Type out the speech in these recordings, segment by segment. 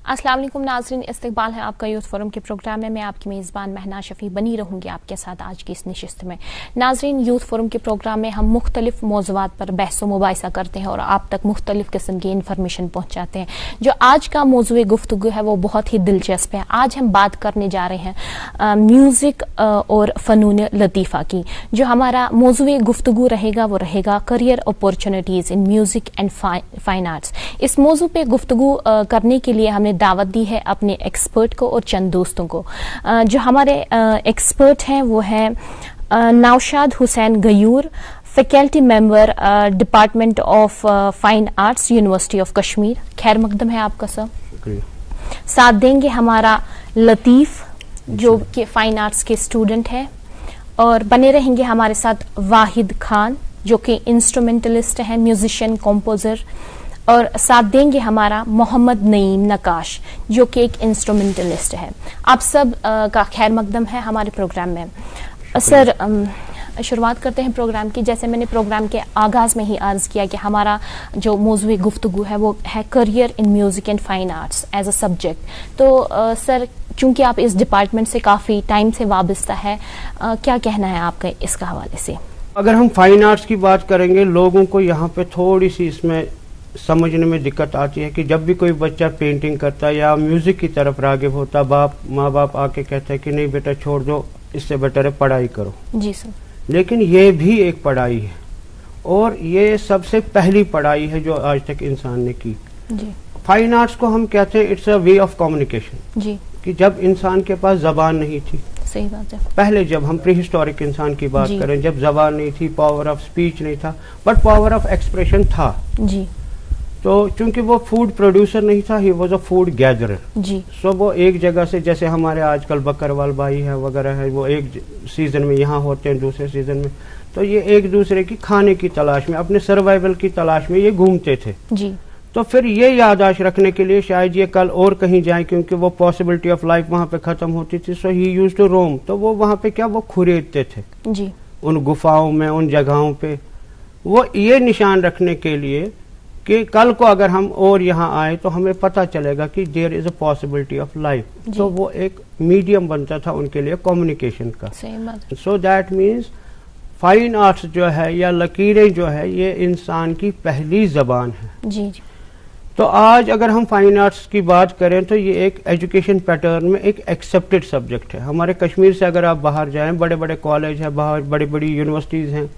अस्सलाम वालेकुम नाज़रीन, इस्तकबाल है आपका यूथ फोरम के प्रोग्राम में। मैं आपकी मेज़बान महना शफ़ी बनी रहूँगी आपके साथ आज की इस नशिस्त में। नाज़रीन, यूथ फोरम के प्रोग्राम में हम मुख्तलिफ मौज़ूआत पर बहस व मुबाहिसा करते हैं और आप तक मुख्तलिफ किस्म की इन्फॉर्मेशन पहुँचाते हैं। जो आज का मौज़ूए गुफ्तगू है वो बहुत ही दिलचस्प है। आज हम बात करने जा रहे हैं म्यूज़िक और फ़नून लतीफ़ा की। जो हमारा मौज़ूए गुफ्तगू रहेगा वो रहेगा career opportunities in music and fine arts. इस मौजू पे गुफ्तगू करने के लिए हमने दावत दी है अपने एक्सपर्ट को और चंद दोस्तों को। जो हमारे एक्सपर्ट हैं वो हैं Naushad Hussain Gayur, faculty member department of fine arts, university of Kashmir. खैर मकदम है आपका सर। साथ देंगे हमारा लतीफ़ जो कि फाइन आर्ट्स के स्टूडेंट है, और बने रहेंगे हमारे साथ वाहिद खान जो कि इंस्ट्रूमेंटलिस्ट है, म्यूजिशियन, कंपोजर, और साथ देंगे हमारा मोहम्मद नईम नकाश जो कि एक इंस्ट्रूमेंटलिस्ट है। आप सब का खैर मकदम है हमारे प्रोग्राम में। सर, शुरुआत करते हैं प्रोग्राम की। जैसे मैंने प्रोग्राम के आगाज़ में ही अर्ज़ किया कि हमारा जो मौज़ूए गुफ्तगू है वो है career in music and fine arts as a subject. तो सर, चूँकि आप इस डिपार्टमेंट से काफ़ी टाइम से वाबस्ता है, क्या कहना है आपका इसका हवाले से? अगर हम फाइन आर्ट्स की बात करेंगे, लोगों को यहाँ पे थोड़ी सी इसमें समझने में दिक्कत आती है कि जब भी कोई बच्चा पेंटिंग करता है या म्यूज़िक की तरफ राग़िब होता, माँ बाप आके कहते हैं कि नहीं बेटा छोड़ दो, इससे बेटर है पढ़ाई करो। जी सर। लेकिन ये भी एक पढ़ाई है, और ये सबसे पहली पढ़ाई है जो आज तक इंसान ने की। जी। फाइन आर्ट्स को हम कहते हैं it's a way of communication. जी। कि जब इंसान के पास ज़बान नहीं थी, सही बात है, पहले जब हम प्री हिस्टोरिक इंसान की बात करें, जब ज़बान नहीं थी, पावर ऑफ स्पीच नहीं था, बट पावर ऑफ एक्सप्रेशन था। जी। तो चूंकि वो फूड प्रोड्यूसर नहीं था, he was a food gatherer. जी। सो वो एक जगह से, जैसे हमारे आजकल बकरवाल भाई है वगैरह है, वो एक सीजन में यहाँ होते हैं, दूसरे सीजन में, तो ये एक दूसरे की खाने की तलाश में, अपने सर्वाइवल की तलाश में ये घूमते थे। जी। तो फिर ये याददाश्त रखने के लिए शायद ये कल और कहीं जाए, क्योंकि वो पॉसिबिलिटी ऑफ लाइफ वहाँ पे खत्म होती थी। सो ही यूज्ड टू रोम, तो वो वहाँ पे क्या वो खुरेदते थे। जी। उन गुफाओं में, उन जगहों पे, वो ये निशान रखने के लिए कि कल को अगर हम और यहाँ आए तो हमें पता चलेगा कि there is a possibility of life. तो वो एक मीडियम बनता था उनके लिए कम्युनिकेशन का। So that means fine arts जो है या लकीरें जो है, ये इंसान की पहली जबान है। जी। तो आज अगर हम फाइन आर्ट्स की बात करें तो ये एक एजुकेशन पैटर्न में एक एक्सेप्टेड सब्जेक्ट है। हमारे कश्मीर से अगर आप बाहर जाएं, बड़े बड़े कॉलेज है बाहर, बड़ी बड़ी यूनिवर्सिटीज़ हैं,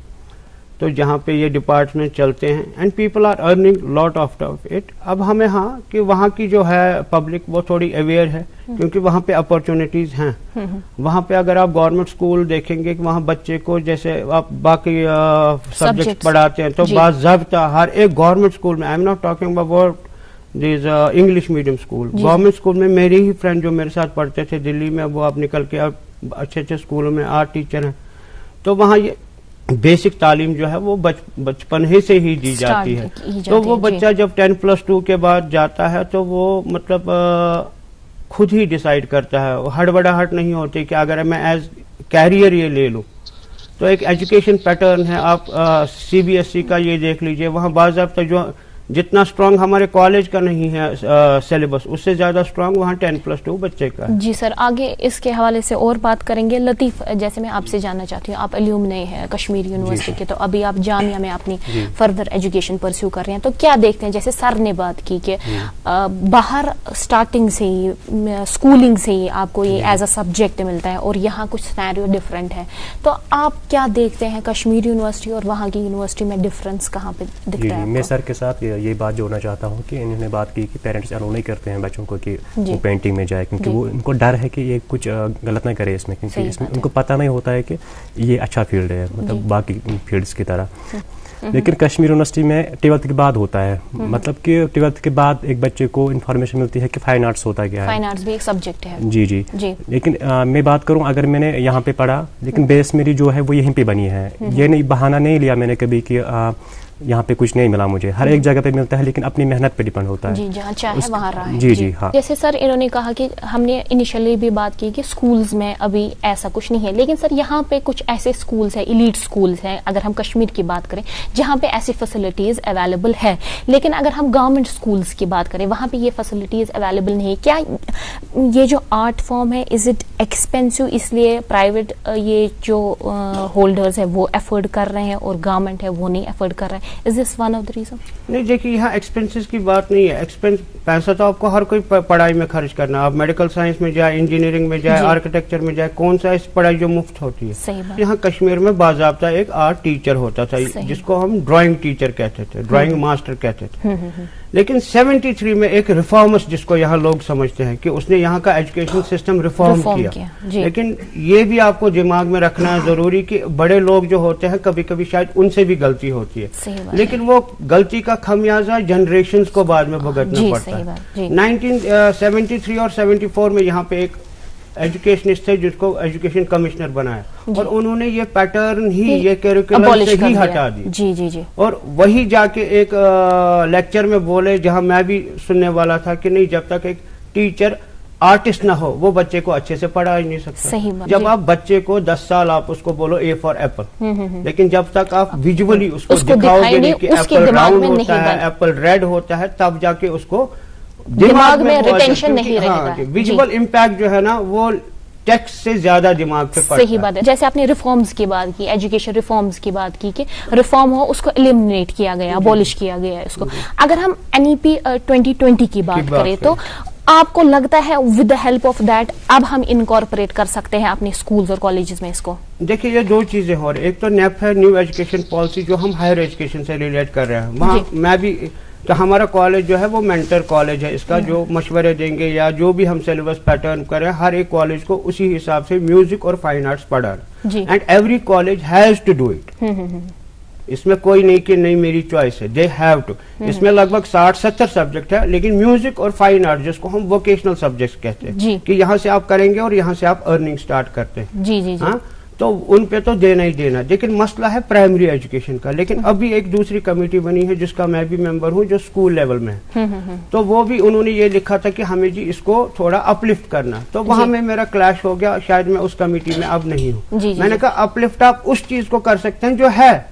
तो जहाँ पे ये डिपार्टमेंट चलते हैं, and people are earning lot of it. अब हमें कि वहाँ की जो है पब्लिक वो थोड़ी अवेयर है, क्योंकि वहाँ पे अपॉर्चुनिटीज़ हैं। वहाँ पे अगर आप गवर्नमेंट स्कूल देखेंगे कि वहाँ बच्चे को जैसे आप बाकी सब्जेक्ट पढ़ाते हैं, तो बाज़ाब्ता हर एक गवर्नमेंट स्कूल में, I am not talking about this English medium school, government school में मेरी ही फ्रेंड जो मेरे साथ पढ़ते थे दिल्ली में, वो अब निकल के अब अच्छे अच्छे स्कूलों में आर्ट टीचर हैं। तो वहाँ ये बेसिक तालीम जो है वो बचपन ही से ही दी जाती है। तो वो बच्चा जब 10+2 के बाद जाता है तो वो मतलब खुद ही डिसाइड करता है, हड़बड़ाहट नहीं होती कि अगर मैं एज कैरियर ये ले लूँ। तो एक एजुकेशन पैटर्न है, आप CBSE का ये देख लीजिए, वहाँ बाज़ाब्ता जो जितना स्ट्रांग हमारे कॉलेज का नहीं है सिलेबस, उससे ज्यादा स्ट्रांग वहाँ 10+2 बच्चे का है। जी सर, आगे इसके हवाले से और बात करेंगे। लतीफ़, जैसे मैं आपसे जानना चाहती हूँ, आप अलुमनी है कश्मीर यूनिवर्सिटी के, तो अभी आप जामिया में अपनी फर्दर एजुकेशन परस्यू कर रहे हैं, तो क्या देखते हैं, जैसे सर ने बात की कि बाहर स्टार्टिंग से ही, स्कूलिंग से ही आपको ये एज अ सब्जेक्ट मिलता है और यहाँ कुछ सिनेरियो डिफरेंट है, तो आप क्या देखते हैं कश्मीर यूनिवर्सिटी और वहाँ की यूनिवर्सिटी में डिफरेंस कहाँ पे दिखता है? मैं सर के साथ ये बात जोड़ना चाहता हूँ कि इन्होंने बात की कि पेरेंट्स अलाउ नहीं करते हैं बच्चों को कि वो पेंटिंग में जाए, क्योंकि वो उनको डर है कि ये कुछ गलत ना करे इसमें, क्योंकि इसमें उनको पता नहीं होता है कि ये अच्छा फील्ड है, मतलब बाकी फील्ड्स की तरह। लेकिन कश्मीर यूनिवर्सिटी में 12th के बाद होता है, मतलब कि 12th के बाद एक बच्चे को इन्फॉर्मेशन मिलती है कि फाइन आर्ट्स होता क्या है। फाइन आर्ट्स भी एक सब्जेक्ट है। जी जी जी। लेकिन मैं बात करूं, अगर मैंने यहाँ पे पढ़ा, लेकिन बेस मेरी जो है वो यहीं पे बनी है। ये नहीं बहाना नहीं लिया मैंने कभी कि यहाँ पे कुछ नहीं मिला मुझे, हर एक जगह पे मिलता है लेकिन अपनी मेहनत पे डिपेंड होता है जी, जहाँ चाहे वहाँ रहा है। जी जी हाँ। जैसे सर इन्होंने कहा कि हमने इनिशियली भी बात की कि स्कूल्स में अभी ऐसा कुछ नहीं है, लेकिन सर यहाँ पे कुछ ऐसे स्कूल्स हैं, एलीट स्कूल्स हैं, अगर हम कश्मीर की बात करें जहाँ पे ऐसी फैसिलिटीज अवेलेबल है, लेकिन अगर हम गवर्नमेंट स्कूल्स की बात करें वहाँ पे ये फैसिलिटीज अवेलेबल नहीं है। क्या ये जो आर्ट फॉर्म है इज इट एक्सपेंसिव, इसलिए प्राइवेट ये जो होल्डर्स है वो एफोर्ड कर रहे हैं और गवर्नमेंट है वो नहीं एफोर्ड कर रहे हैं? Is this one of the reason? नहीं, देखिए यहाँ एक्सपेंसेस की बात नहीं है। एक्सपेंस पैसा तो आपको हर कोई पढ़ाई में खर्च करना, आप मेडिकल साइंस में जाए, इंजीनियरिंग में जाए, आर्किटेक्चर में जाए, कौन सा इस पढ़ाई जो मुफ्त होती है। यहाँ कश्मीर में बाज़ाब्ता एक आर्ट टीचर होता था जिसको हम ड्राइंग टीचर कहते थे, ड्राइंग मास्टर कहते थे। लेकिन 73 में एक रिफॉर्मस जिसको यहाँ लोग समझते हैं कि उसने यहाँ का एजुकेशन सिस्टम रिफॉर्म किया। लेकिन ये भी आपको दिमाग में रखना है जरूरी कि बड़े लोग जो होते हैं कभी कभी शायद उनसे भी गलती होती है, लेकिन वो गलती का खमियाजा जनरेशन्स को बाद में भुगतना पड़ता है। 1973 और 74 में यहाँ पे एक एजुकेशनिस्ट थे जिसको एजुकेशन कमिश्नर बनाया और उन्होंने ये पैटर्न ही ये करिकुलम से ही हटा दी। जी जी जी। और वही जाके एक लेक्चर में बोले जहां मैं भी सुनने वाला था कि नहीं, जब तक एक टीचर आर्टिस्ट ना हो वो बच्चे को अच्छे से पढ़ा ही नहीं सकता। सही बात। जब आप बच्चे को 10 साल आप उसको बोलो ए फॉर एप्पल, लेकिन जब तक आप विजुअली उसको दिखाओगे नहीं कि एप्पल राउंड होता है, एप्पल रेड होता है, तब जाके उसको दिमाग में रिटेंशन नहीं रहेगा। विजुअल इम्पैक्ट जो है ना वो टेक्स्ट से ज्यादा दिमाग पे पड़ता है। सही बात है। जैसे आपने रिफॉर्म्स की बात की, एजुकेशन रिफॉर्म्स की बात की कि रिफॉर्म हो उसको एलिमिनेट किया गया, अबॉलिश किया गया इसको। अगर हम NEP 2020 की बात करें तो आपको लगता है with the help of that अब हम इनकॉर्पोरेट कर सकते हैं अपने स्कूल्स और कॉलेजेस में इसको? देखिए ये दो चीजें हो रही, एक तो NEP है, न्यू एजुकेशन पॉलिसी, जो हम हायर एजुकेशन से रिलेट कर रहे हैं। वहाँ मैं भी तो हमारा कॉलेज जो है वो मेंटर कॉलेज है, इसका जो मशवरे देंगे या जो भी हम सिलेबस पैटर्न करें हर एक कॉलेज को उसी हिसाब से म्यूजिक और फाइन आर्ट्स पढ़ाना, and every college has to do it. इसमें कोई नहीं कि नहीं मेरी चॉइस है, दे हैव टू। इसमें लगभग 60-70 सब्जेक्ट है, लेकिन म्यूजिक और फाइन आर्ट जिसको हम वोकेशनल सब्जेक्ट कहते हैं कि यहाँ से आप करेंगे और यहाँ से आप अर्निंग स्टार्ट करते हैं। जी जी जी। हाँ, तो उन पे तो देना ही देना। लेकिन मसला है प्राइमरी एजुकेशन का। लेकिन अभी एक दूसरी कमेटी बनी है जिसका मैं भी मेंबर हूँ, जो स्कूल लेवल में है, तो वो भी उन्होंने ये लिखा था कि हमें जी इसको थोड़ा अपलिफ्ट करना। तो वहां में मेरा क्लैश हो गया, शायद मैं उस कमेटी में अब नहीं हूँ। मैंने कहा अपलिफ्ट आप उस चीज को कर सकते हैं जो है,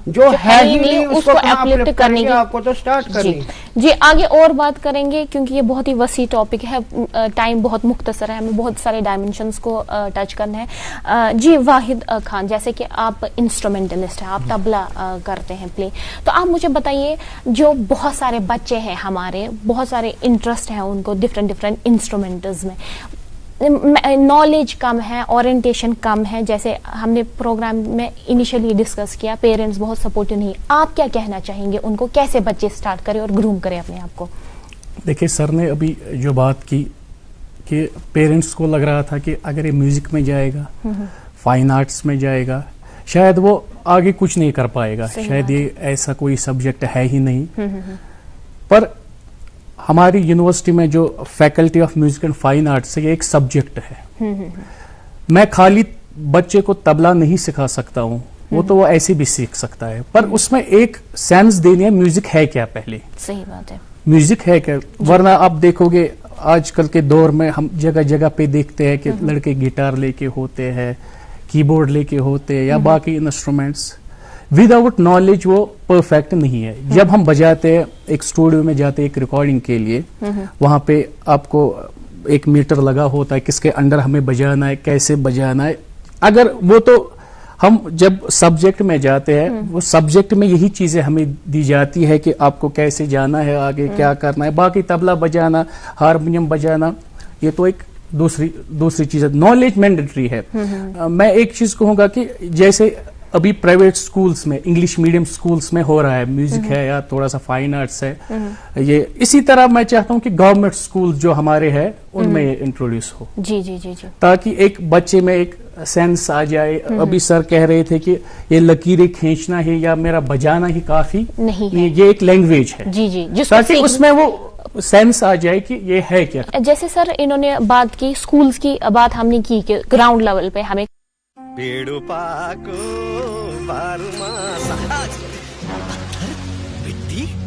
जो है ही नहीं उसको अपलिफ्ट करने की आपको तो स्टार्ट करनी जी। आगे और बात करेंगे क्योंकि ये बहुत ही वसी टॉपिक है, टाइम बहुत मुख्तसर है, हमें बहुत सारे डायमेंशंस को टच करना है। जी वाहिद खान, जैसे कि आप इंस्ट्रूमेंटलिस्ट हैं, आप तबला करते हैं प्ले, तो आप मुझे बताइए जो बहुत सारे बच्चे हैं हमारे, बहुत सारे इंटरेस्ट हैं उनको डिफरेंट इंस्ट्रूमेंट्स में, नॉलेज कम है, ओरिएंटेशन कम है, जैसे हमने प्रोग्राम में इनिशियली डिस्कस किया, पेरेंट्स बहुत सपोर्टिव नहीं। आप क्या कहना चाहेंगे उनको, कैसे बच्चे स्टार्ट करें और ग्रूम करें अपने आप को? देखिए सर ने अभी जो बात की कि पेरेंट्स को लग रहा था कि अगर ये म्यूजिक में जाएगा, फाइन आर्ट्स में जाएगा, शायद वो आगे कुछ नहीं कर पाएगा, शायद ये ऐसा कोई सब्जेक्ट है ही नहीं। पर हमारी यूनिवर्सिटी में जो faculty of Music and fine arts है, ये एक सब्जेक्ट है। मैं खाली बच्चे को तबला नहीं सिखा सकता हूँ, वो तो वो ऐसे भी सीख सकता है, पर उसमें एक सेंस देनी है म्यूजिक है क्या पहले। सही बात है, म्यूजिक है क्या। वरना आप देखोगे आजकल के दौर में हम जगह जगह पे देखते हैं कि लड़के गिटार लेके होते हैं, कीबोर्ड लेके होते हैं या बाकी इंस्ट्रूमेंट्स, विदाउट नॉलेज वो परफेक्ट नहीं है। जब हम बजाते हैं, एक स्टूडियो में जाते हैं एक रिकॉर्डिंग के लिए, वहां पे आपको एक मीटर लगा होता है किसके अंडर हमें बजाना है, कैसे बजाना है। अगर वो तो हम जब सब्जेक्ट में जाते हैं, वो सब्जेक्ट में यही चीजें हमें दी जाती है कि आपको कैसे जाना है, आगे क्या करना है। बाकी तबला बजाना, हारमोनियम बजाना, ये तो एक दूसरी चीज है। नॉलेज मैंडेटरी है। मैं एक चीज कहूंगा कि जैसे अभी प्राइवेट स्कूल्स में, इंग्लिश मीडियम स्कूल्स में हो रहा है, म्यूजिक है या थोड़ा सा फाइन आर्ट्स है, ये इसी तरह मैं चाहता हूं कि गवर्नमेंट स्कूल जो हमारे हैं उनमें ये इंट्रोड्यूस हो। जी जी जी जी, ताकि एक बच्चे में एक सेंस आ जाए। अभी सर कह रहे थे कि ये लकीरें खींचना है या मेरा बजाना ही काफी नहीं है, ये एक लैंग्वेज है। जी जी, ताकि उसमें वो सेंस आ जाए कि ये है क्या। जैसे सर इन्होंने बात की स्कूल्स की, बात हमने की कि ग्राउंड लेवल पे हमें पेड़ो पाको बारुमा सहज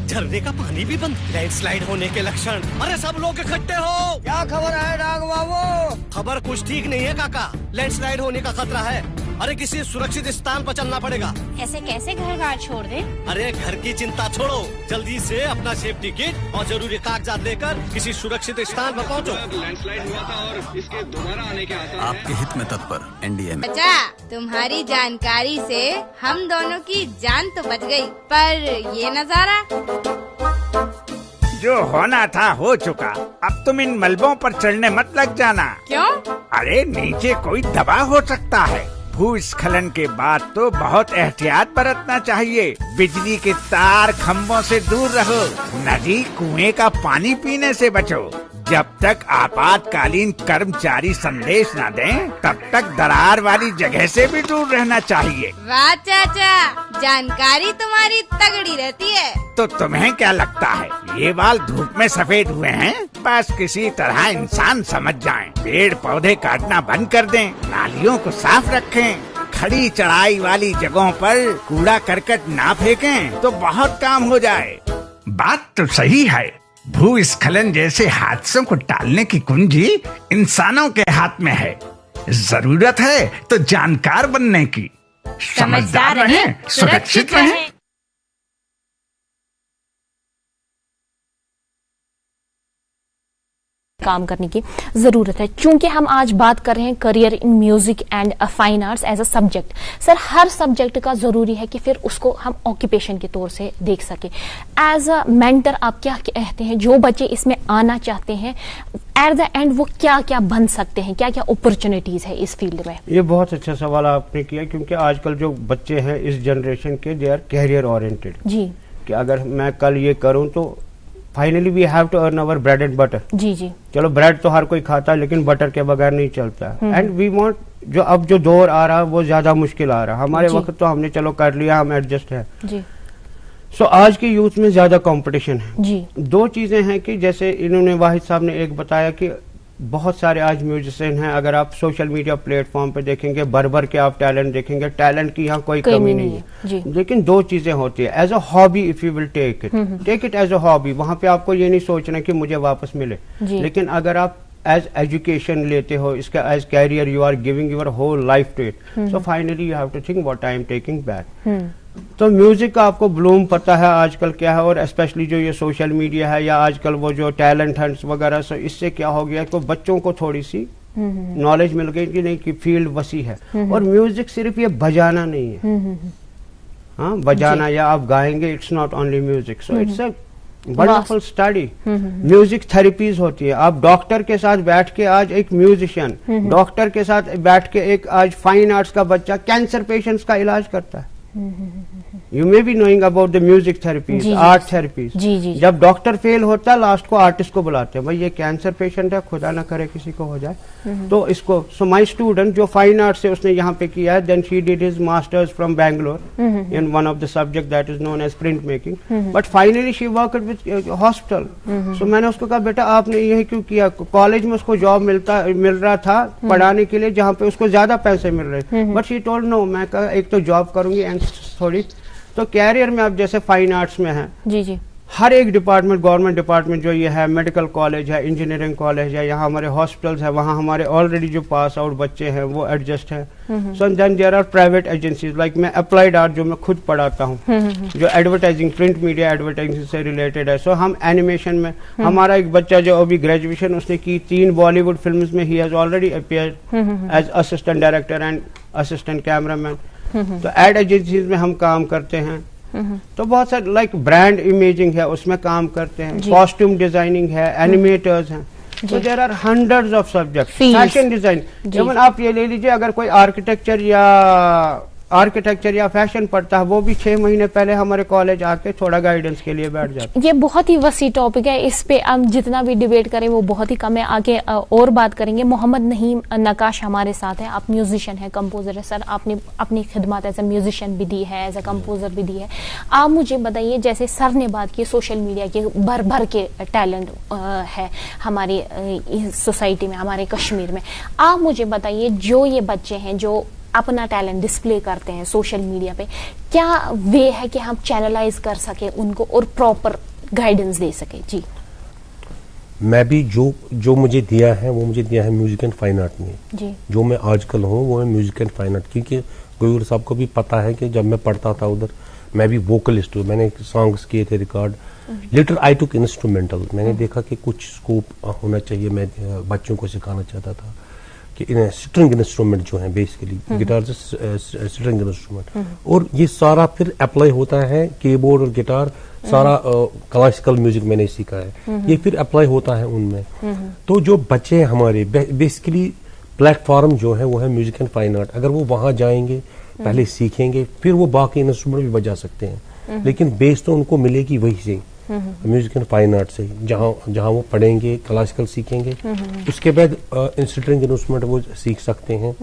झरने का पानी भी बंद, लैंडस्लाइड होने के लक्षण। अरे सब लोग इकट्ठे हो। क्या खबर है डाग बाबू? खबर कुछ ठीक नहीं है काका, लैंडस्लाइड होने का खतरा है। अरे किसी सुरक्षित स्थान पर चलना पड़ेगा। ऐसे कैसे घर बार छोड़ दे? अरे घर की चिंता छोड़ो, जल्दी से अपना सेफ्टी किट और जरूरी कागजात लेकर किसी सुरक्षित स्थान पर पहुंचो। लैंडस्लाइड हुआ था और इसके दोबारा आने के आसार हैं। आपके हित में तत्पर एनडीए में। बच्चा, तुम्हारी जानकारी से हम दोनों की जान तो बच गई, पर ये नजारा। जो होना था हो चुका, अब तुम इन मलबों पर चढ़ने मत लग जाना। क्यों? अरे नीचे कोई दबाव हो सकता है। भूस्खलन के बाद तो बहुत एहतियात बरतना चाहिए। बिजली के तार खंभों से दूर रहो, नदी कुएं का पानी पीने से बचो। जब तक आपातकालीन कर्मचारी संदेश न दें, तब तक दरार वाली जगह से भी दूर रहना चाहिए। वाह चाचा, जानकारी तुम्हारी तगड़ी रहती है। तो तुम्हें क्या लगता है ये बाल धूप में सफेद हुए हैं? बस किसी तरह इंसान समझ जाएं। पेड़ पौधे काटना बंद कर दें, नालियों को साफ रखें, खड़ी चढ़ाई वाली जगहों पर कूड़ा करकट ना फेंकें, तो बहुत काम हो जाए। बात तो सही है, भूस्खलन जैसे हादसों को टालने की कुंजी इंसानों के हाथ में है। जरूरत है तो जानकार बनने की। समझदार रहें, सुरक्षित रहें। काम करने की जरूरत है। चूंकि हम आज बात कर रहे हैं career in music and fine arts as a subject, sir हर सब्जेक्ट का जरूरी है कि फिर उसको हम ऑक्यूपेशन के तौर से देख सके। एज अ मेंटर आप क्या कहते हैं, जो बच्चे इसमें आना चाहते हैं एट द एंड वो क्या क्या बन सकते हैं, क्या क्या अपॉर्चुनिटीज है इस फील्ड में? ये बहुत अच्छा सवाल आपने किया, क्योंकि आजकल जो बच्चे हैं इस जनरेशन के, दे आर कैरियर ओरिएंटेड जी, कि अगर मैं कल ये करूं तो finally we have to earn our bread and butter. जी जी, चलो ब्रेड तो हर कोई खाता है, लेकिन बटर के बगैर नहीं चलता। एंड वी वांट, जो अब जो दौर आ रहा है वो ज्यादा मुश्किल आ रहा है। हमारे वक्त तो हमने चलो कर लिया, हम एडजस्ट है जी। सो आज के यूथ में ज्यादा कंपटीशन है जी। दो चीजें हैं कि जैसे इन्होंने वाहिद साहब ने एक बताया कि बहुत सारे आज म्यूजिशियन हैं, अगर आप सोशल मीडिया प्लेटफॉर्म पे देखेंगे भर भर के आप टैलेंट देखेंगे, टैलेंट की यहाँ कोई कमी नहीं है। लेकिन दो चीजें होती है, as a hobby if you will take it as a hobby, वहां पे आपको ये नहीं सोचना कि मुझे वापस मिले। लेकिन अगर आप एज एजुकेशन लेते हो, इसका as career, you are giving your whole life to it, so finally you have to think what I am taking back. तो म्यूजिक का आपको ब्लूम पता है आजकल क्या है, और स्पेशली जो ये सोशल मीडिया है या आजकल वो जो टैलेंट हंट्स वगैरह, सो इससे क्या हो गया तो बच्चों को थोड़ी सी नॉलेज मिल गई कि नहीं कि फील्ड वसी है। और म्यूजिक सिर्फ ये बजाना नहीं है, हाँ बजाना या आप गाएंगे, it's not only music, so it's a wonderful study. Music therapies होती है। आप डॉक्टर के साथ बैठ के आज एक म्यूजिशियन, डॉक्टर के साथ बैठ के एक आज फाइन आर्ट्स का बच्चा कैंसर पेशेंट्स का इलाज करता है। You may be knowing about the music therapies, art therapies. जब डॉक्टर फेल होता है लास्ट को आर्टिस्ट को बुलाते हैं, भाई ये कैंसर पेशेंट है, खुदा ना करे किसी को हो जाए, तो इसको। सो माय स्टूडेंट जो फाइन आर्ट से उसने यहाँ पे किया है, then she did his masters from Bangalore in one of the subject that is known as print making, but finally she worked with hospital. So मैंने उसको कहा बेटा आपने ये क्यों किया? कॉलेज में उसको जॉब मिल रहा था पढ़ाने के लिए जहाँ पे उसको ज्यादा पैसे मिल रहे, बट शी टोल्ड नो, मैं कहा एक तो जॉब करूंगी एंड थोड़ी। तो कैरियर में आप जैसे फाइन आर्ट्स में है जी जी, हर एक डिपार्टमेंट, गवर्नमेंट डिपार्टमेंट जो ये है, मेडिकल कॉलेज है, इंजीनियरिंग कॉलेज है, यहाँ हमारे हॉस्पिटल्स है, वहाँ हमारे ऑलरेडी जो पास आउट बच्चे हैं वो एडजस्ट है। So then there are private agencies, like मैं अप्लाइड आर्ट जो मैं खुद पढ़ाता हूँ, जो एडवर्टाइजिंग, प्रिंट मीडिया एडवर्टाइजिंग से रिलेटेड है। सो हम एनिमेशन में, हमारा एक बच्चा जो अभी ग्रेजुएशन उसने की 3 बॉलीवुड फिल्म्स में, he has already appeared as assistant director and assistant cameraman. तो एड एजेंसीज में हम काम करते हैं, तो बहुत सारे लाइक ब्रांड इमेजिंग है उसमें काम करते हैं, कॉस्ट्यूम डिजाइनिंग है, एनिमेटर्स हैं, तो there are hundreds of subject, fashion design. Even आप ये ले लीजिए, अगर कोई आर्किटेक्चर या फैशन पढ़ता है, वो भी 6 महीने पहले हमारे कॉलेज आके थोड़ा गाइडेंस के लिए बैठ जाता है। ये बहुत ही वसी टॉपिक है, इस पे हम जितना भी डिबेट करें वो बहुत ही कम है। आगे और बात करेंगे। मोहम्मद नहीम नकाश हमारे साथ है, आप म्यूजिशियन है, कंपोजर है। सर आपने अपनी खिदमत एज ए म्यूजिशियन भी दी है, एज ए कंपोजर भी दी है। आप मुझे बताइए, जैसे सर ने बात की सोशल मीडिया के भर भर के टैलेंट है हमारी सोसाइटी में, हमारे कश्मीर में, आप मुझे बताइए जो ये बच्चे हैं जो अपना टैलेंट डिस्प्ले करते हैं सोशल मीडिया पे, क्या वे है कि हम चैनलाइज कर सके उनको और प्रॉपर गाइडेंस दे सके? जी, मैं भी जो मुझे दिया है वो मुझे दिया है म्यूजिक एंड फाइन आर्ट में जी। जो मैं आजकल हूँ वो है म्यूजिक एंड फाइन आर्ट, क्योंकि गयूर साहब को भी पता है कि जब मैं पढ़ता था उधर मैं भी वोकलिस्ट हूँ, मैंने सॉन्ग्स किए थे रिकॉर्ड, लिटर आई टुक इंस्ट्रूमेंटल। मैंने देखा कि कुछ स्कोप होना चाहिए, मैं बच्चों को सिखाना चाहता था कि स्ट्रिंग इंस्ट्रूमेंट जो है बेसिकली गिटार से स्ट्रिंग इंस्ट्रूमेंट, और ये सारा फिर अप्लाई होता है कीबोर्ड और गिटार, सारा क्लासिकल म्यूजिक मैंने सीखा है, ये फिर अप्लाई होता है उनमें। तो जो बच्चे हमारे बेसिकली प्लेटफॉर्म जो है वो है म्यूजिक एंड फाइन आर्ट, अगर वो वहां जाएंगे पहले सीखेंगे फिर वो बाकी इंस्ट्रूमेंट भी बजा सकते हैं, लेकिन बेस तो उनको मिलेगी वही से म्यूजिक एंड फाइन आर्ट से, जहाँ वो पढ़ेंगे क्लासिकल सीखेंगे, उसके बाद स्ट्रिंग इंस्ट्रूमेंट वो सीख सकते हैं।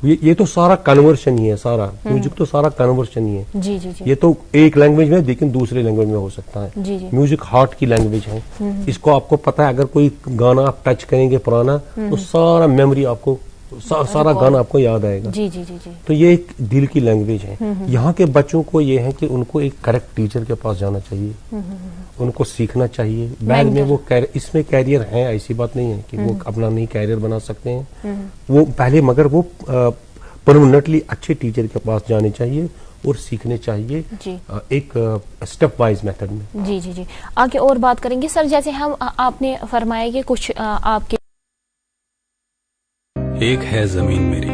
ये तो सारा कन्वर्शन ही है, सारा म्यूजिक तो सारा कन्वर्शन ही है। जी, जी, जी। ये तो एक लैंग्वेज में लेकिन दूसरे लैंग्वेज में हो सकता है। जी, जी। म्यूजिक हार्ट की लैंग्वेज है, इसको आपको पता है, अगर कोई गाना आप टच करेंगे पुराना तो सारा मेमोरी आपको सारा गाना आपको याद आएगा। जी, जी, जी, जी। तो ये एक दिल की लैंग्वेज है। यहाँ के बच्चों को ये है कि उनको एक करेक्ट टीचर के पास जाना चाहिए, उनको सीखना चाहिए, बाद में वो इसमें कैरियर है, ऐसी बात नहीं है कि वो अपना नहीं कैरियर बना सकते हैं वो पहले, मगर वो परमानेंटली अच्छे टीचर के पास जाने चाहिए और सीखने चाहिए एक स्टेप वाइज मेथड में। जी, जी, जी। आगे और बात करेंगे सर, जैसे हम आपने फरमाया कि कुछ आपके एक है जमीन मेरी,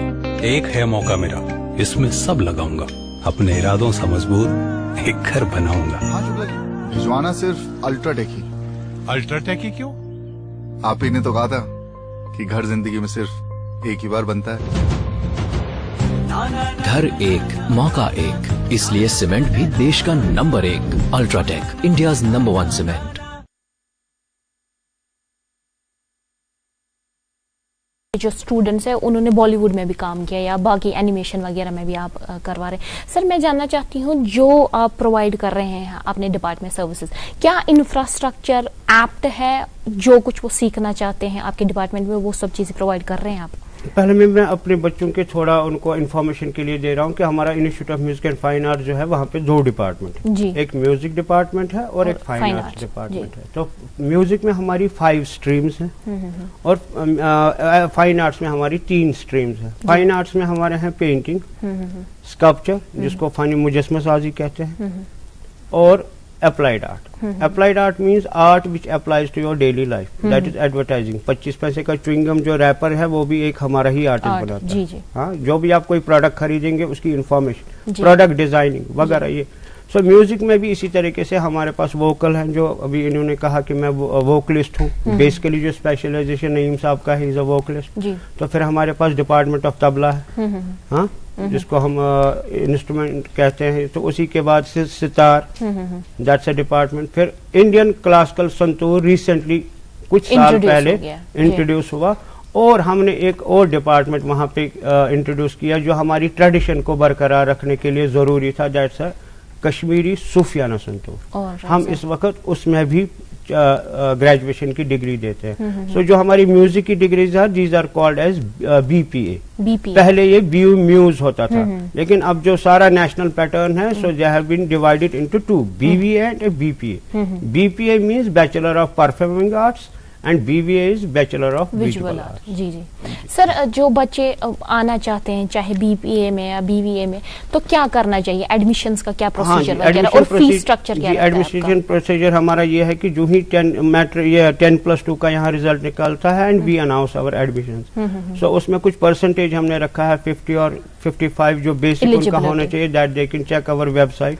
एक है मौका मेरा, इसमें सब लगाऊंगा, अपने इरादों से मजबूत एक घर बनाऊंगा। हाँ शुक्ला जी, भिजवाना सिर्फ अल्ट्राटेक ही। अल्ट्राटेक ही क्यों? आप ही ने तो कहा था कि घर जिंदगी में सिर्फ एक ही बार बनता है। घर एक मौका एक, इसलिए सीमेंट भी देश का number 1। UltraTech, India's number 1 cement. जो स्टूडेंट्स है उन्होंने बॉलीवुड में भी काम किया या बाकी एनिमेशन वगैरह में भी आप करवा रहे हैं। सर मैं जानना चाहती हूँ, जो आप प्रोवाइड कर रहे हैं अपने डिपार्टमेंट सर्विसेज, क्या इंफ्रास्ट्रक्चर एप्ट है? जो कुछ वो सीखना चाहते हैं आपके डिपार्टमेंट में वो सब चीजें प्रोवाइड कर रहे हैं आप? पहले मैं अपने बच्चों के थोड़ा उनको इन्फॉर्मेशन के लिए दे रहा हूँ कि हमारा institute of Music and fine art जो है वहाँ पे 2 डिपार्टमेंट है, एक म्यूजिक डिपार्टमेंट है और एक फाइन आर्ट्स डिपार्टमेंट है। तो म्यूजिक में हमारी 5 स्ट्रीम्स हैं और फाइन आर्ट्स में हमारी 3 स्ट्रीम्स हैं। फाइन आर्ट्स में हमारे हैं पेंटिंग, स्कल्पचर जिसको फनी मुजस्समा साजी कहते हैं, और applied art. Applied art means art which applies to your daily life. That is advertising. 25 पैसे का च्युइंगम जो रैपर है वो भी एक हमारा ही आर्टिस्ट बनाता है। हाँ, जो भी आप कोई प्रोडक्ट खरीदेंगे उसकी इंफॉर्मेशन, प्रोडक्ट डिजाइनिंग वगैरह ये। सो म्यूजिक में भी इसी तरीके से हमारे पास वोकल हैं, जो अभी इन्होंने कहा कि मैं वोकलिस्ट हूँ। बेसिकली जो स्पेशलाइजेशन नईम साहब का है, इज अ वोकलिस्ट। तो फिर हमारे पास डिपार्टमेंट ऑफ तबला है, हाँ, जिसको हम इंस्ट्रूमेंट कहते हैं। तो उसी के बाद से सितार, दैट्स अ डिपार्टमेंट। फिर इंडियन क्लासिकल संतूर रिसेंटली कुछ साल पहले इंट्रोड्यूस हुआ, और हमने एक और डिपार्टमेंट वहाँ पे इंट्रोड्यूस किया जो हमारी ट्रेडिशन को बरकरार रखने के लिए जरूरी था, दैट्स अ कश्मीरी सूफियाना संतूर। हम इस वक्त उसमें भी ग्रेजुएशन की डिग्री देते हैं। सो जो हमारी म्यूजिक की डिग्रीज है, these are called as BPA। पहले ये BU म्यूज होता था, लेकिन अब जो सारा नेशनल पैटर्न है, so they have been divided into 2, BVA and BPA। BPA means bachelor of performing arts and BVA is bachelor of visual art. जी, जी। सर जो बच्चे आना चाहते हैं चाहे BPA में या BVA में, तो क्या करना चाहिए? एडमिशंस का क्या प्रोसीजर वगैरह और फीस स्ट्रक्चर क्या है? एडमिशन प्रोसीजर हमारा ये है कि जो ही 10+2 का यहाँ रिजल्ट निकलता है and we announce our admission. So उसमें कुछ परसेंटेज हमने रखा है, 50 और 55 जो बेसिक उनका होना चाहिए, that they can check our website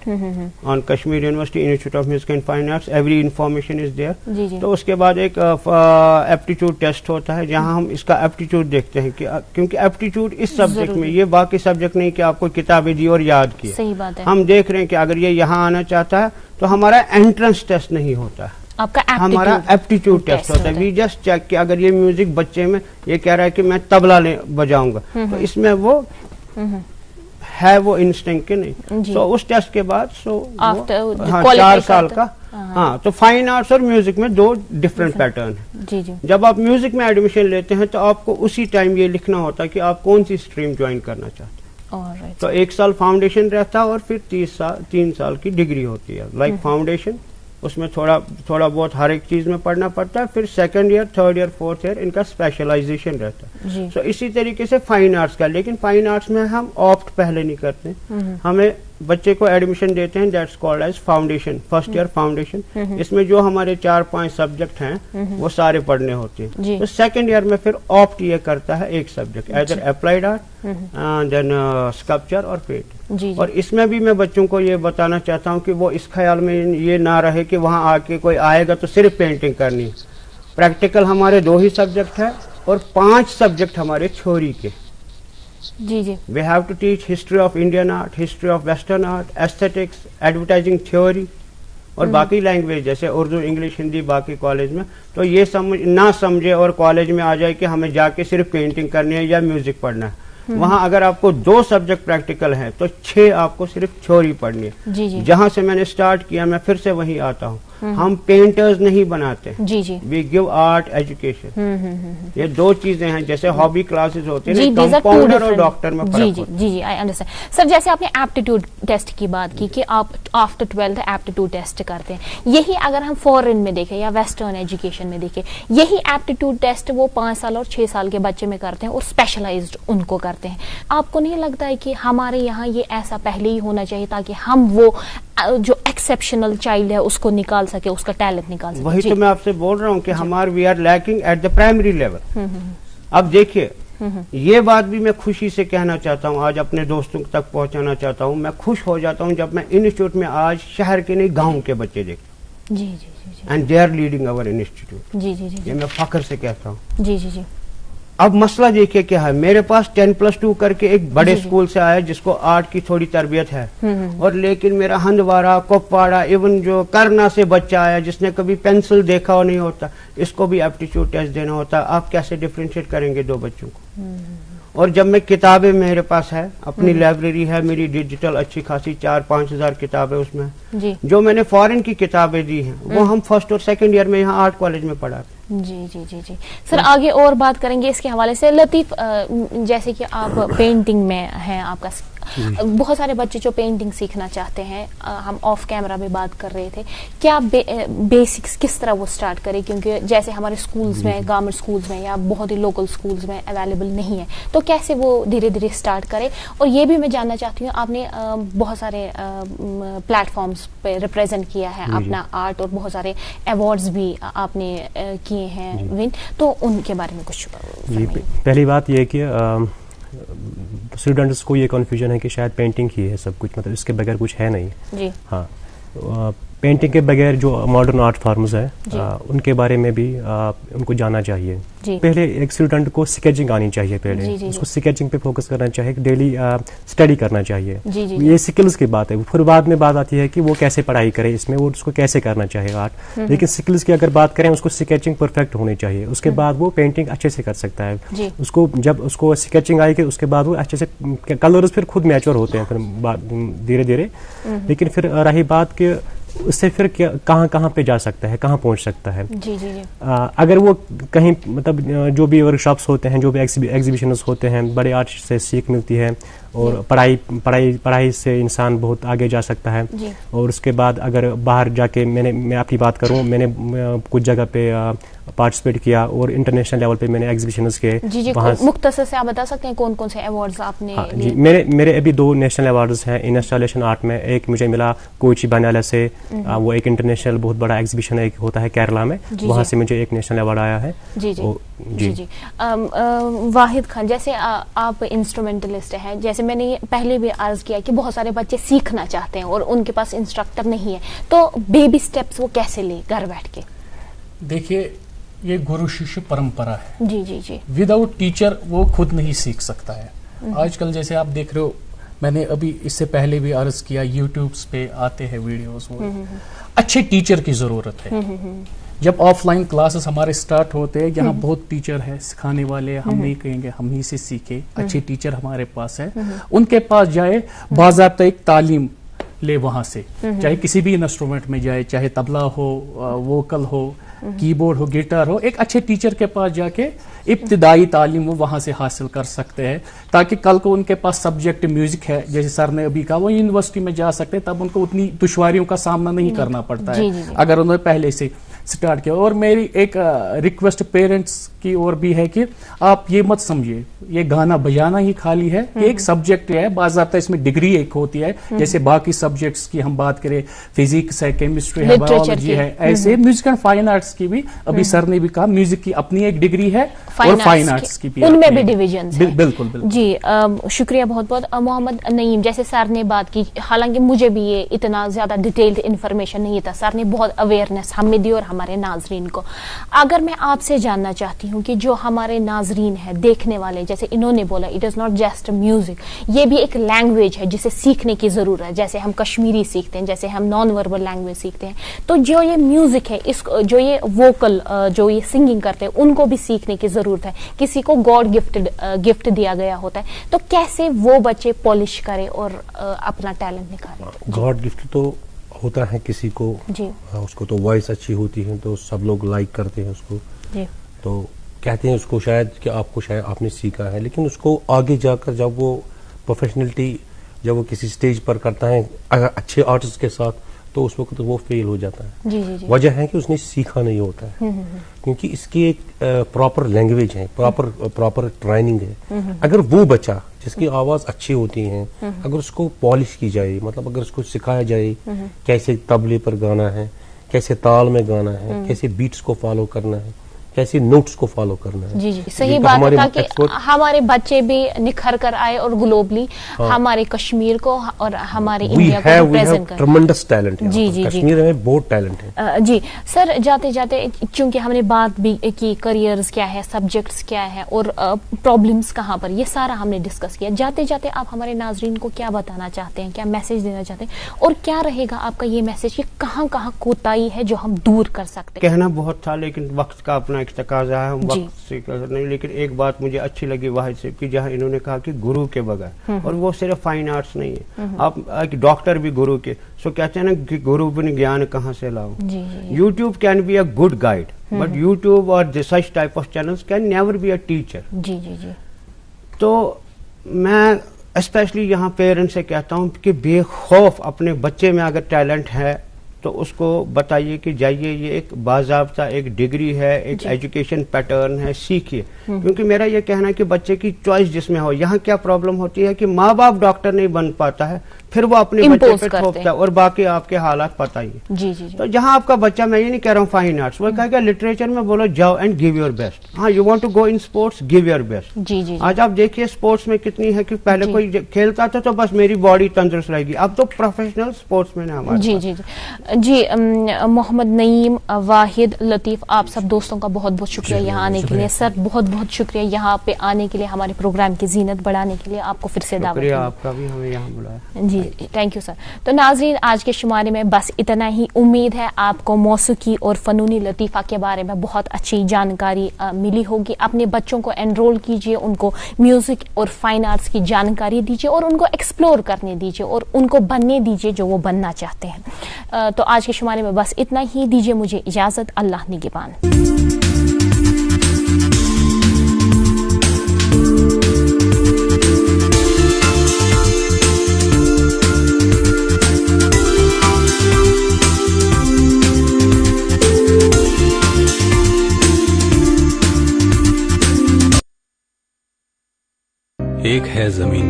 on Kashmir University Institute of Music and fine Arts, every information is there. तो उसके बाद एक एप्टीट्यूड टेस्ट होता है, जहां हम इसका एप्टीट्यूड देखते हैं कि क्योंकि एप्टीट्यूड इस सब्जेक्ट में, ये बाकी सब्जेक्ट नहीं कि आपको किताबें दी और याद किया। सही बात है। हम देख रहे हैं कि अगर ये यहाँ आना चाहता है तो हमारा एंट्रेंस टेस्ट नहीं होता है, हमारा एप्टीट्यूड टेस्ट होता है। वी जस्ट चेक कि अगर ये म्यूजिक बच्चे में ये कह रहा है कि मैं तबला बजाऊंगा, तो इसमें वो है वो इंस्टिंक्ट के नहीं। तो उस टेस्ट के बाद 4 साल का, हाँ, तो फाइन आर्ट्स और म्यूजिक में 2 डिफरेंट पैटर्न है। जी, जी। जब आप म्यूजिक में एडमिशन लेते हैं तो आपको उसी टाइम ये लिखना होता है कि आप कौन सी स्ट्रीम ज्वाइन करना चाहते हैं। تو 1 سال فاؤنڈیشن رہتا ہے اور پھر 3 سال کی ڈگری ہوتی ہے. لائک فاؤنڈیشن اس میں تھوڑا بہت ہر ایک چیز میں پڑھنا پڑتا ہے. پھر 2nd year 3rd year 4th year ان کا اسپیشلائزیشن رہتا ہے. سو اسی طریقے سے فائن آرٹس کا, لیکن فائن آرٹس میں ہم آپٹ پہلے نہیں کرتے, ہمیں بچے کو ایڈمیشن دیتے ہیں, that's called as foundation, 1st year foundation. اس میں جو ہمارے 4-5 سبجیکٹ ہیں وہ سارے پڑھنے ہوتے ہیں. تو 2nd ایئر میں پھر آپٹ یہ کرتا ہے ایک سبجیکٹ, ایدر اپلائیڈ آرٹ, دین اسکلپچر اور پینٹ. اور اس میں بھی میں بچوں کو یہ بتانا چاہتا ہوں کہ وہ اس خیال میں یہ نہ رہے کہ وہاں آ کے کوئی آئے گا تو صرف پینٹنگ کرنی ہے. پریکٹیکل ہمارے 2 ہی سبجیکٹ ہیں اور 5 سبجیکٹ ہمارے تھیوری کے. We have to teach history of Indian art, history of western art, aesthetics, advertising theory اور باقی لینگویج جیسے اردو, انگلش, ہندی باقی کالج میں. تو یہ نہ سمجھے اور کالج میں آ جائے کہ ہمیں جا کے صرف پینٹنگ کرنی ہے یا میوزک پڑھنا ہے. وہاں اگر آپ کو 2 سبجیکٹ پریکٹیکل ہیں تو 6 آپ کو صرف تھیوری پڑھنی ہے. جہاں سے میں نے سٹارٹ کیا میں پھر سے وہیں آتا ہوں, ہم پینٹرز نہیں بناتے, وی گیو آرٹ ایجوکیشن. یہ 2 چیزیں ہیں, جیسے ہابی کلاسز ہوتے ہیں کمپاؤنڈر اور ڈاکٹر میں فرق ہوتا ہے. جی آئی انڈرسٹینڈ سر. جیسے آپ نے ایپٹیٹیوڈ ٹیسٹ کی بات کی کہ آپ آفٹر 12th ایپٹیٹیوڈ ٹیسٹ کرتے ہیں, یہی اگر ہم فورن میں دیکھیں یا ویسٹرن ایجوکیشن میں دیکھیں, یہی ایپٹیٹیوڈ ٹیسٹ وہ 5 سال اور 6 سال کے بچے میں کرتے ہیں اور اسپیشلائزڈ ان کو کرتے ہیں. آپ کو نہیں لگتا ہے کہ ہمارے یہاں یہ ایسا پہلے ہی ہونا چاہیے تاکہ ہم وہ جو ایکسیپشنل چائلڈ ہے اس کو نکال سکے, اس کا ٹیلنٹ نکال سکے؟ وہی تو میں آپ سے بول رہا ہوں کہ ہمارے we are lacking at the primary level. اب دیکھیے یہ بات بھی میں خوشی سے کہنا چاہتا ہوں, آج اپنے دوستوں تک پہنچانا چاہتا ہوں. میں خوش ہو جاتا ہوں جب میں انسٹیٹیوٹ میں آج شہر کے نہیں گاؤں کے بچے دیکھتا ہوں, and they are leading our institute. یہ میں فخر سے کہتا ہوں. اب مسئلہ دیکھیے کیا ہے, میرے پاس 10+2 کر کے ایک بڑے اسکول سے آیا جس کو آرٹ کی تھوڑی تربیت ہے, اور لیکن میرا ہندوارہ, کپواڑہ, ایون جو کرنا سے بچہ آیا جس نے کبھی پینسل دیکھا ہو نہیں ہوتا, اس کو بھی ایپٹیٹیوڈ ٹیسٹ دینا ہوتا ہے. آپ کیسے ڈفرینشیٹ کریں گے 2 بچوں کو؟ اور جب میں کتابیں میرے پاس ہے, اپنی لائبریری ہے میری ڈیجیٹل اچھی خاصی, 4-5 ہزار کتابیں اس میں, جو میں نے فارن کی کتابیں دی ہیں وہ ہم 1st اور 2nd ایئر میں یہاں آرٹ کالج میں پڑھاتے. جی سر, آگے اور بات کریں گے اس کے حوالے سے. لطیف, جیسے کہ آپ پینٹنگ میں ہیں, آپ کا بہت سارے بچے جو پینٹنگ سیکھنا چاہتے ہیں, ہم آف کیمرہ میں بات کر رہے تھے, کیا بیسکس کس طرح وہ سٹارٹ کرے, کیونکہ جیسے ہمارے سکولز میں, گورنمنٹ سکولز میں یا بہت ہی لوکل سکولز میں اویلیبل نہیں ہے, تو کیسے وہ دھیرے دھیرے سٹارٹ کرے؟ اور یہ بھی میں جاننا چاہتی ہوں, آپ نے بہت سارے پلیٹ فارمز پہ ریپرزینٹ کیا ہے اپنا آرٹ, اور بہت سارے ایوارڈز بھی آپ نے کیے ہیں ون, تو ان کے بارے میں کچھ. پہلی بات یہ کہ اسٹوڈنٹس کو یہ کنفیوژن ہے کہ شاید پینٹنگ ہی ہے سب کچھ, مطلب اس کے بغیر کچھ ہے نہیں. ہاں, پینٹنگ کے بغیر جو ماڈرن آرٹ فارمز ہیں ان کے بارے میں بھی ان کو جاننا چاہیے. پہلے ایک اسٹوڈنٹ کو اسکیچنگ آنی چاہیے, پہلے اس کو اسکیچنگ پہ فوکس کرنا چاہیے, ڈیلی اسٹڈی کرنا چاہیے. یہ اسکلز کی بات ہے. پھر بعد میں بات آتی ہے کہ وہ کیسے پڑھائی کرے اس میں, وہ اس کو کیسے کرنا چاہیے آرٹ. لیکن اسکلز کی اگر بات کریں, اس کو اسکیچنگ پرفیکٹ ہونی چاہیے, اس کے بعد وہ پینٹنگ اچھے سے کر سکتا ہے. اس کو جب اس کو اسکیچنگ آئے گی اس کے بعد وہ اچھے سے کلرز پھر خود میچور ہوتے ہیں پھر دھیرے دھیرے. لیکن پھر رہی بات کہ اس سے پھر کہاں کہاں پہ جا سکتا ہے, کہاں پہنچ سکتا ہے. اگر وہ کہیں مطلب جو بھی ورک شاپس ہوتے ہیں, جو بھی ایگزیبیشنز ہوتے ہیں, بڑے آرٹسٹ سے سیکھ ملتی ہے, اور پڑھائی سے انسان بہت آگے جا سکتا ہے. اور اس کے بعد اگر باہر جا کے میں اپنی بات کروں, میں نے کچھ جگہ پہ پارٹیسپیٹ کیا اور انٹرنیشنل لیول پہ میں نے ایگزیبیشنز کے. مختصر سے آپ بتا سکتے ہیں کون کون سے ایوارڈز آپ نے؟ جی, میرے ابھی 2 نیشنل ایوارڈز ہیں انسٹالیشن آرٹ میں. ایک مجھے ملا کوچی بانیالا سے, وہ ایک انٹرنیشنل بہت بڑا ایگزیبیشن ایک ہوتا ہے کیرلا میں, وہاں سے مجھے ایک نیشنل ایوارڈ آیا ہے. جی واحد خان, جیسے آپ انسٹرومنٹلسٹ ہیں, جیسے میں نے پہلے بھی عرض کیا کہ بہت سارے بچے سیکھنا چاہتے ہیں اور ان کے پاس انسٹرکٹر نہیں ہے, تو بیبی سٹیپس وہ کیسے لے گھر بیٹھ کے؟ دیکھیے, یہ گرو شیشیہ پرمپرا ہے. جی ود آؤٹ ٹیچر وہ خود نہیں سیکھ سکتا ہے. آج کل جیسے آپ دیکھ رہے ہو, میں نے ابھی اس سے پہلے بھی عرض کیا, یوٹیوبس پہ آتے ہیں ویڈیوز, اچھے ٹیچر کی ضرورت ہے. جب آف لائن کلاسز ہمارے سٹارٹ ہوتے ہیں, یہاں بہت ٹیچر ہے سکھانے والے, ہم نہیں کہیں گے ہم ہی سے سیکھے, اچھے ٹیچر ہمارے پاس ہے, ان کے پاس جائے, باضابطہ ایک تعلیم لے وہاں سے, چاہے کسی بھی انسٹرومنٹ میں جائے, چاہے طبلہ ہو, ووکل ہو, کی بورڈ ہو, گٹار ہو, ایک اچھے ٹیچر کے پاس جا کے ابتدائی تعلیم وہ وہاں سے حاصل کر سکتے ہیں, تاکہ کل کو ان کے پاس سبجیکٹ میوزک ہے, جیسے سر نے ابھی کہا, وہ یونیورسٹی میں جا سکتے, تب ان کو اتنی دشواریوں کا سامنا نہیں کرنا پڑتا ہے اگر انہوں نے پہلے سے سٹارٹ کیا. اور میری ایک ریکویسٹ پیرنٹس کی اور بھی ہے کہ آپ یہ مت سمجھیے یہ گانا بجانا ہی خالی ہے, یہ ایک سبجیکٹ ہے, باضابطہ اس میں ڈگری ایک ہوتی ہے, جیسے باقی سبجیکٹس کی ہم بات کریں, فزکس ہے, کیمسٹری ہے, بایولوجی ہے, ایسے میوزک اینڈ فائن آرٹس کی بھی ابھی سر نے بھی کہا میوزک کی اپنی ایک ڈگری ہے اور فائن آرٹس کی بھی, ان میں بھی ڈویژنز ہیں. بالکل جی شکریہ بہت بہت. محمد نعیم, جیسے سر نے بات کی, حالانکہ مجھے بھی یہ اتنا زیادہ ڈیٹیلڈ انفارمیشن نہیں تھا, سر نے بہت اویئرنیس ہمیں دی اور ہمارے ناظرین کو. اگر میں آپ سے جاننا چاہتی ہوں کہ جو ہمارے ناظرین ہیں, دیکھنے والے, جیسے انہوں نے بولا it is not just music, یہ بھی ایک لینگویج ہے جسے سیکھنے کی ضرورت ہے, جیسے ہم کشمیری سیکھتے ہیں, جیسے ہم نان وربل لینگویج سیکھتے ہیں, تو جو یہ میوزک ہے, اس جو یہ ووکل جو یہ سنگنگ کرتے ہیں, ان کو بھی سیکھنے کی ضرورت ہے. کسی کو گاڈ گفٹ دیا گیا ہوتا ہے, تو کیسے وہ بچے پالش کرے اور اپنا ٹیلنٹ نکالے؟ گاڈ گفٹ تو ہوتا ہے کسی کو, اس کو تو وائس اچھی ہوتی ہے تو سب لوگ لائک کرتے ہیں اس کو, تو کہتے ہیں اس کو شاید کہ آپ نے سیکھا ہے, لیکن اس کو آگے جا کر جب وہ پروفیشنلٹی جب وہ کسی سٹیج پر کرتا ہے اچھے آرٹسٹ کے ساتھ, تو اس وقت وہ فیل ہو جاتا ہے. وجہ ہے کہ اس نے سیکھا نہیں ہوتا ہے, کیونکہ اس کی ایک پراپر لینگویج ہے, پراپر ٹریننگ ہے. اگر وہ بچہ جس کی آواز اچھی ہوتی ہے, اگر اس کو پالش کی جائے, مطلب اگر اس کو سکھایا جائے کیسے طبلے پر گانا ہے, کیسے تال میں گانا ہے, کیسے بیٹس کو فالو کرنا ہے, کیسے نوٹس کو فالو کرنا ہے. جی صحیح بات ہے, تاکہ ہمارے بچے بھی نکھر کر آئے اور گلوبلی ہمارے کشمیر کو اور ہمارے انڈیا کو ریپرزینٹ کریں. ٹرمنڈس ٹیلنٹ ہے کشمیر میں, بہت ٹیلنٹ ہے. جی سر, جاتے جاتے چونکہ ہم نے بات بھی کی کریئرز کیا ہے, سبجیکٹس کیا ہے اور پرابلمس کہاں پر, یہ سارا ہم نے ڈسکس کیا. جاتے جاتے آپ ہمارے ناظرین کو کیا بتانا چاہتے ہیں, کیا میسج دینا چاہتے ہیں, اور کیا رہے گا آپ کا یہ میسج کہ کہاں کہاں کوتاہی ہے جو ہم دور کر سکتے ہیں؟ کہنا بہت تھا لیکن وقت کا اپنا ایک تقاضا ہے, ہم وقت سے نہیں. لیکن ایک بات مجھے اچھی لگی واحد صاحب کی, جہاں انہوں نے کہا کہ گرو کے بغیر, اور وہ صرف فائن آرٹس نہیں ہے, آپ ایک ڈاکٹر بھی گرو کے, سو کہتے ہیں نا کہ گرو بن گیان کہاں سے لاؤ. YouTube can be a good guide, but YouTube اور such type of channels can never be a teacher. تو میں اسپیشلی یہاں پیرنٹس سے کہتا ہوں کہ بے خوف اپنے بچے میں اگر ٹیلنٹ ہے تو اس کو بتائیے کہ جائیے, یہ ایک باضابطہ ایک ڈگری ہے, ایک ایجوکیشن پیٹرن ہے, سیکھیے. کیونکہ میرا یہ کہنا ہے کہ بچے کی چوائس جس میں ہو, یہاں کیا پرابلم ہوتی ہے کہ ماں باپ ڈاکٹر نہیں بن پاتا ہے, پھر وہ اپنے بچے پہ تھوپتا ہے, اور باقی آپ کے حالات پتہ ہی ہے. تو جہاں آپ کا بچہ, میں یہ نہیں کہہ رہا ہوں فائن آرٹس, وہ کہا کہ لٹریچر میں بولو جاؤ اینڈ گیو یور بیسٹ. ہاں, you want to go in sports, give your best. آج آپ دیکھیے اسپورٹس میں کتنی ہے کہ پہلے کوئی کھیلتا تھا تو بس میری باڈی تندرست رہے گی, اب تو پروفیشنل اسپورٹس مین ہے ہمارے. جی محمد نعیم, واحد, لطیف, آپ سب دوستوں کا بہت بہت شکریہ یہاں آنے کے لیے. سر بہت بہت شکریہ یہاں پہ آنے کے لیے, ہمارے پروگرام کی زینت بڑھانے کے لیے. آپ کو پھر سے دعوت. شکریہ آپ کا بھی ہمیں یہاں بلایا. جی تھینک یو سر. تو ناظرین, آج کے شمارے میں بس اتنا ہی. امید ہے آپ کو موسیقی اور فنونی لطیفہ کے بارے میں بہت اچھی جانکاری ملی ہوگی. اپنے بچوں کو انرول کیجیے, ان کو میوزک اور فائن آرٹس کی جانکاری دیجیے, اور ان کو ایکسپلور کرنے دیجیے, اور ان کو بننے دیجیے جو وہ بننا چاہتے ہیں. تو آج کے شمارے میں بس اتنا ہی. دیجیے مجھے اجازت. اللہ نگہبان. ایک ہے زمین